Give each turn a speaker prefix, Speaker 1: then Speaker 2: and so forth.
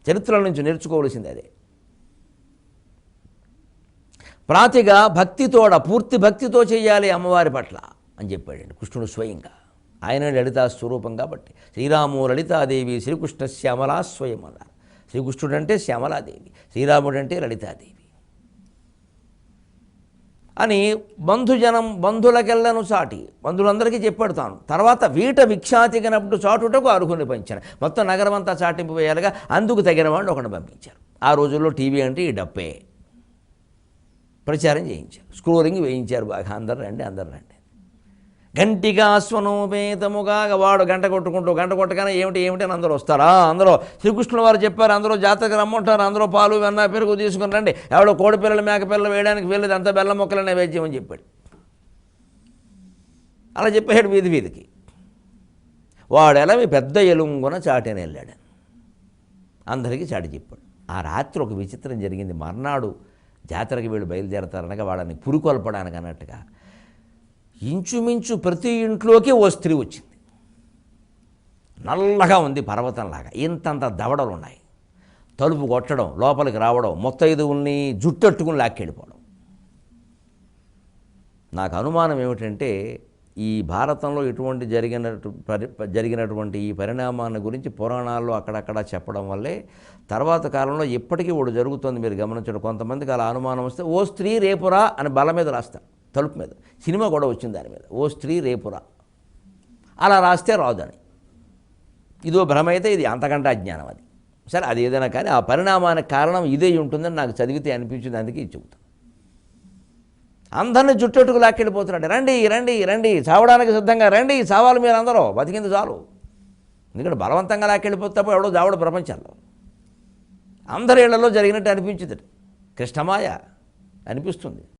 Speaker 1: చరిత్రల నుంచి నేర్చుకోవలసింది అదే. ప్రాతిగా భక్తితోడ, పూర్తి భక్తితో చేయాలి అమ్మవారి పట్ల అని చెప్పాడండి కృష్ణుడు స్వయంగా. ఆయన లలితా స్వరూపం కాబట్టి శ్రీరాము లలితాదేవి శ్రీకృష్ణ శ్యామలా స్వయం అన్నారు. శ్రీకృష్ణుడు అంటే శ్యామలాదేవి, శ్రీరాముడు అంటే లలితాదేవి అని బంధులకెళ్ళను చాటి, బంధువులందరికీ చెప్పాడు తాను. తర్వాత వీట విఖ్యాతికినప్పుడు చాటుటకు అర్హుని పంచారు. మొత్తం నగరం అంతా చాటింపు వేయాలిగా, అందుకు తగిన వాడిని ఒకటి పంపించారు. ఆ రోజుల్లో టీవీ అంటే ఈ డప్పే. ప్రచారం చేయించారు, స్క్రోలింగ్ వేయించారు బాగా. అందరు రండి. గంటిగా స్వనోపేతముగా వాడు గంట కొట్టగానే ఏమిటి అని అందరూ వస్తారా? అందరూ శ్రీకృష్ణుల వారు చెప్పారు, అందరూ జాతరకు రమ్మంటారు, అందరూ పాలు వెన్న పెరుగు తీసుకుని రండి. ఎవడో కోడి పిల్లలు మేక పిల్లలు వేయడానికి వెళ్ళేది అంతా బెల్లం మొక్కల నైవేద్యం అని చెప్పాడు. అలా చెప్పాడు వీధికి. వాడు ఎలా మీ పెద్ద ఎలుంగున చాటని వెళ్ళాడు, అందరికీ చాటి చెప్పాడు. ఆ రాత్రి ఒక విచిత్రం జరిగింది. మర్నాడు జాతరకి వీళ్ళు బయలుదేరతారనగా వాళ్ళని పురుకొల్పడానికి అన్నట్టుగా ఇంచుమించు ప్రతి ఇంట్లోకి ఓ స్త్రీ వచ్చింది. నల్లగా ఉంది పర్వతంలాగా, ఇంతంత దవడలు ఉన్నాయి. తలుపు కొట్టడం, లోపలికి రావడం, ముత్తైదువుల్ని జుట్టట్టుకుని లాక్కెళ్ళిపోవడం. నాకు అనుమానం ఏమిటంటే ఈ భారతంలో ఇటువంటి జరిగినటువంటి ఈ పరిణామాన్ని గురించి పురాణాల్లో అక్కడక్కడ చెప్పడం వల్లే తర్వాత కాలంలో ఇప్పటికీ ఒకటి జరుగుతుంది. మీరు గమనించడం, కొంతమందికి అలా అనుమానం వస్తే ఓ స్త్రీ రేపురా అని బల మీద రాస్తారు, తలుపు మీద. సినిమా కూడా వచ్చింది దాని మీద, ఓ స్త్రీ రేపురా అలా రాస్తే రాదని. ఇదో భ్రమ అయితే ఇది అంతకంటే అజ్ఞానం. అది సరే, అది ఏదైనా కానీ ఆ పరిణామానికి కారణం ఇదే ఉంటుందని నాకు చదివితే అనిపించింది, అందుకే ఇది చెబుతాను. అందరినీ జుట్టెట్టుకు లాక్కెళ్ళిపోతున్నాడు. రండి చావడానికి సిద్ధంగా రండి, చావాలి మీరు అందరూ, బతికింది చాలు. ఎందుకంటే బలవంతంగా లాక్కెళ్ళిపోతే ఎవడో చావడు ప్రపంచంలో. అందరి ఇళ్లలో జరిగినట్టు అనిపించింది, కృష్ణమాయ అనిపిస్తుంది.